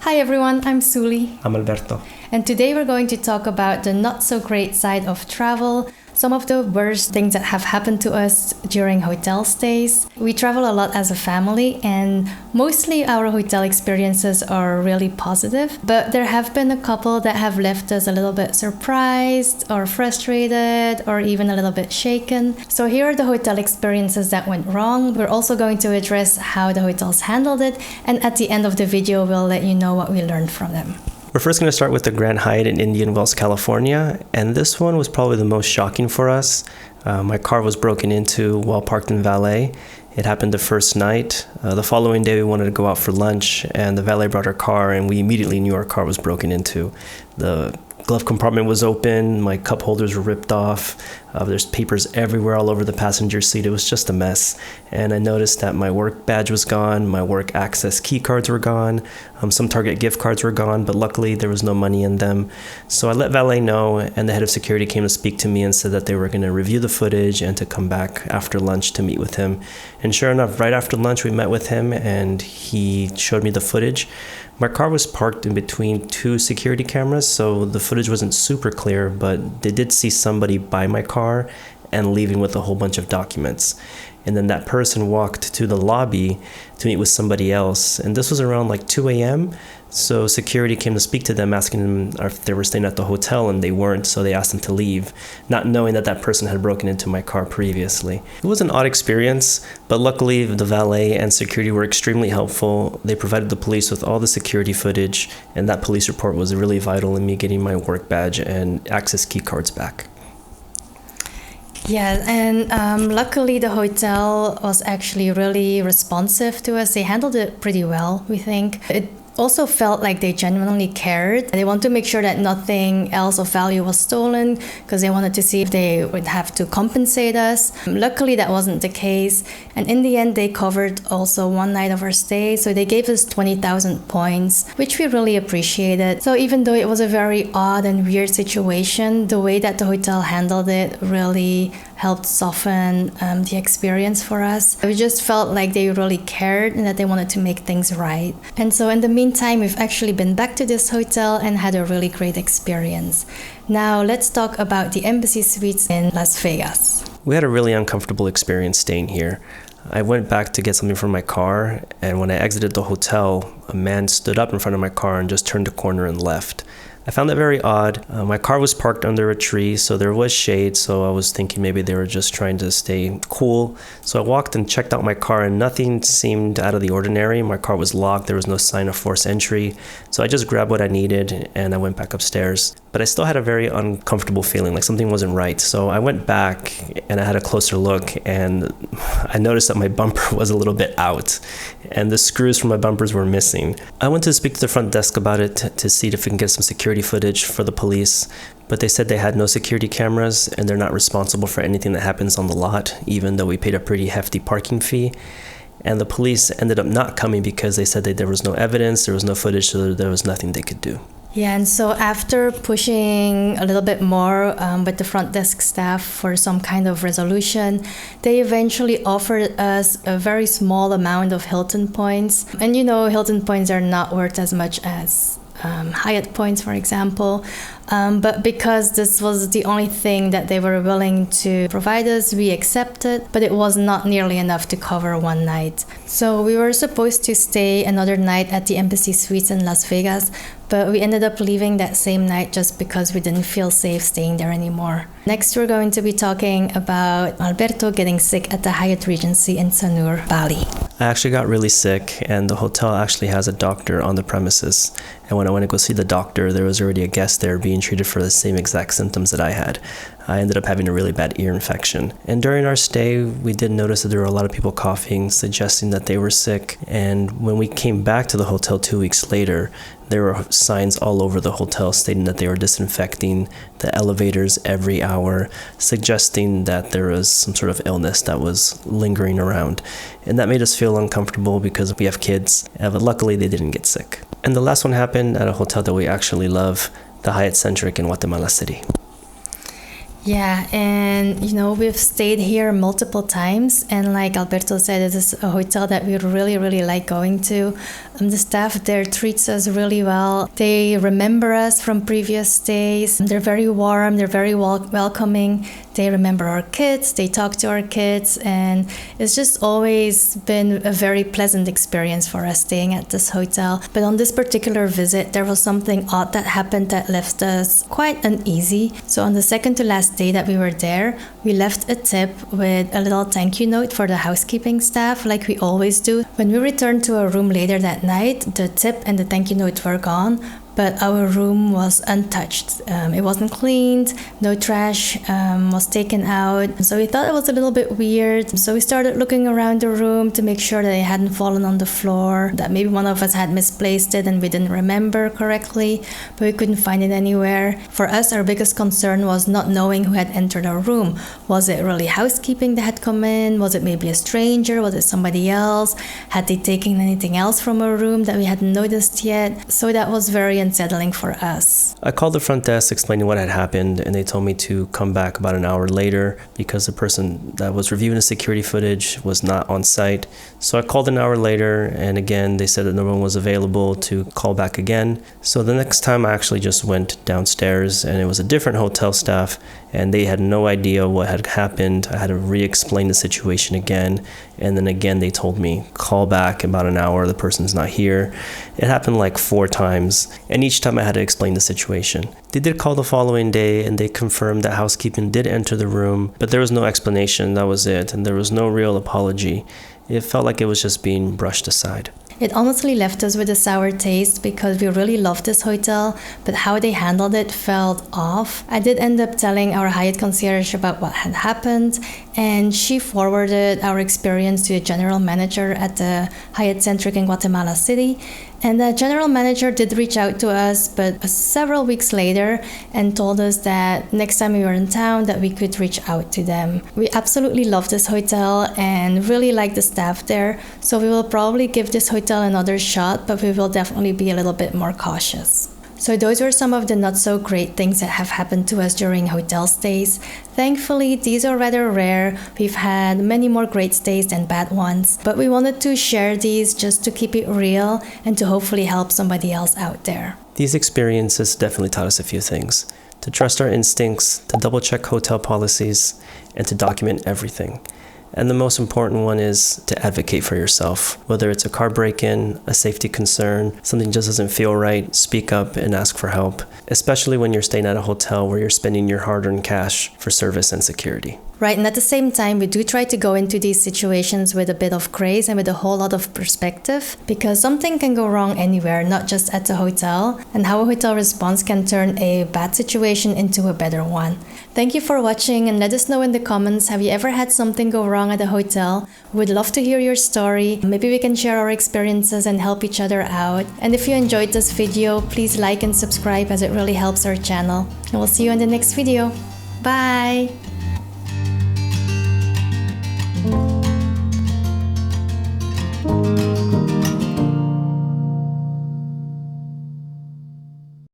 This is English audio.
Hi everyone, I'm Suli. I'm Alberto. And today we're going to talk about the not so great side of travel, some of the worst things that have happened to us during hotel stays. We travel a lot as a family and mostly our hotel experiences are really positive, but there have been a couple that have left us a little bit surprised or frustrated or even a little bit shaken. So here are the hotel experiences that went wrong. We're also going to address how the hotels handled it, and at the end of the video we'll let you know what we learned from them. We're first going to start with the Grand Hyatt in Indian Wells, California, and this one was probably the most shocking for us. My car was broken into while parked in valet. It happened the first night. The following day we wanted to go out for lunch, and the valet brought our car, and we immediately knew our car was broken into. The glove compartment was open, my cup holders were ripped off, there's papers everywhere all over the passenger seat. It was just a mess. And I noticed that my work badge was gone, my work access key cards were gone, some Target gift cards were gone, but luckily there was no money in them. So I let valet know, and the head of security came to speak to me and said that they were going to review the footage and to come back after lunch to meet with him. And sure enough, right after lunch we met with him and he showed me the footage. My car was parked in between two security cameras, so the footage wasn't super clear, but they did see somebody by my car and leaving with a whole bunch of documents. And then that person walked to the lobby to meet with somebody else, and this was around like 2 a.m. So security came to speak to them, asking them if they were staying at the hotel, and they weren't, so they asked them to leave, not knowing that that person had broken into my car previously. It was an odd experience, but luckily the valet and security were extremely helpful. They provided the police with all the security footage, and that police report was really vital in me getting my work badge and access key cards back. Yeah, and luckily the hotel was actually really responsive to us. They handled it pretty well, we think. It also felt like they genuinely cared. They wanted to make sure that nothing else of value was stolen because they wanted to see if they would have to compensate us. Luckily, that wasn't the case. And in the end, they covered also one night of our stay. So they gave us 20,000 points, which we really appreciated. So even though it was a very odd and weird situation, the way that the hotel handled it really helped soften the experience for us. We just felt like they really cared and that they wanted to make things right. And so in the meantime, we've actually been back to this hotel and had a really great experience. Now let's talk about the Embassy Suites in Las Vegas. We had a really uncomfortable experience staying here. I went back to get something from my car, and when I exited the hotel, a man stood up in front of my car and just turned a corner and left. I found that very odd. My car was parked under a tree, so there was shade, so I was thinking maybe they were just trying to stay cool. So I walked and checked out my car, and nothing seemed out of the ordinary. My car was locked, there was no sign of forced entry, so I just grabbed what I needed and I went back upstairs. But I still had a very uncomfortable feeling, like something wasn't right. So I went back and I had a closer look, and I noticed that my bumper was a little bit out and the screws from my bumpers were missing. I went to speak to the front desk about it to see if we can get some security footage for the police, but they said they had no security cameras and they're not responsible for anything that happens on the lot, even though we paid a pretty hefty parking fee. And the police ended up not coming because they said that there was no evidence, there was no footage, so there was nothing they could do. Yeah, and so after pushing a little bit more with the front desk staff for some kind of resolution, they eventually offered us a very small amount of Hilton points. And you know, Hilton points are not worth as much as Hyatt points, for example. But because this was the only thing that they were willing to provide us, we accepted, but it was not nearly enough to cover one night. So we were supposed to stay another night at the Embassy Suites in Las Vegas, but we ended up leaving that same night just because we didn't feel safe staying there anymore. Next, we're going to be talking about Alberto getting sick at the Hyatt Regency in Sanur, Bali. I actually got really sick, and the hotel actually has a doctor on the premises. And when I went to go see the doctor, there was already a guest there being treated for the same exact symptoms that I had. I ended up having a really bad ear infection. And during our stay, we did notice that there were a lot of people coughing, suggesting that they were sick. And when we came back to the hotel 2 weeks later, there were signs all over the hotel stating that they were disinfecting the elevators every hour, suggesting that there was some sort of illness that was lingering around. And that made us feel uncomfortable because we have kids, but luckily they didn't get sick. And the last one happened at a hotel that we actually love, the Hyatt Centric in Guatemala City. Yeah, and we've stayed here multiple times, and like Alberto said, it is a hotel that we really, really like going to. The staff there treats us really well. They remember us from previous stays. They're very warm, they're very welcoming. They remember our kids, they talk to our kids, and it's just always been a very pleasant experience for us staying at this hotel. But on this particular visit, there was something odd that happened that left us quite uneasy. So on the second to last day that we were there, we left a tip with a little thank you note for the housekeeping staff, like we always do. When we returned to our room later that night, the tip and the thank you note were gone, but our room was untouched. It wasn't cleaned, no trash was taken out. So we thought it was a little bit weird. So we started looking around the room to make sure that it hadn't fallen on the floor, that maybe one of us had misplaced it and we didn't remember correctly, but we couldn't find it anywhere. For us, our biggest concern was not knowing who had entered our room. Was it really housekeeping that had come in? Was it maybe a stranger? Was it somebody else? Had they taken anything else from our room that we hadn't noticed yet? So that was very unsettling for us. I called the front desk explaining what had happened, and they told me to come back about an hour later because the person that was reviewing the security footage was not on site. So I called an hour later, and again they said that no one was available to call back again. So the next time I actually just went downstairs, and it was a different hotel staff, and they had no idea what had happened. I had to re-explain the situation again, and then again they told me, call back in about an hour, the person's not here. It happened like 4 times, and each time I had to explain the situation. They did call the following day, and they confirmed that housekeeping did enter the room, but there was no explanation, that was it, and there was no real apology. It felt like it was just being brushed aside. It honestly left us with a sour taste because we really loved this hotel, but how they handled it felt off. I did end up telling our Hyatt concierge about what had happened, and she forwarded our experience to the general manager at the Hyatt Centric in Guatemala City. And the general manager did reach out to us, but several weeks later, and told us that next time we were in town that we could reach out to them. We absolutely love this hotel and really like the staff there, so we will probably give this hotel another shot, but we will definitely be a little bit more cautious. So those were some of the not so great things that have happened to us during hotel stays. Thankfully, these are rather rare. We've had many more great stays than bad ones, but we wanted to share these just to keep it real and to hopefully help somebody else out there. These experiences definitely taught us a few things. To trust our instincts, to double check hotel policies, and to document everything. And the most important one is to advocate for yourself. Whether it's a car break-in, a safety concern, something just doesn't feel right, speak up and ask for help, especially when you're staying at a hotel where you're spending your hard-earned cash for service and security. Right, and at the same time, we do try to go into these situations with a bit of grace and with a whole lot of perspective, because something can go wrong anywhere, not just at the hotel, and how a hotel response can turn a bad situation into a better one. Thank you for watching, and let us know in the comments, have you ever had something go wrong at a hotel? We'd love to hear your story. Maybe we can share our experiences and help each other out. And if you enjoyed this video, please like and subscribe as it really helps our channel. And we'll see you in the next video. Bye!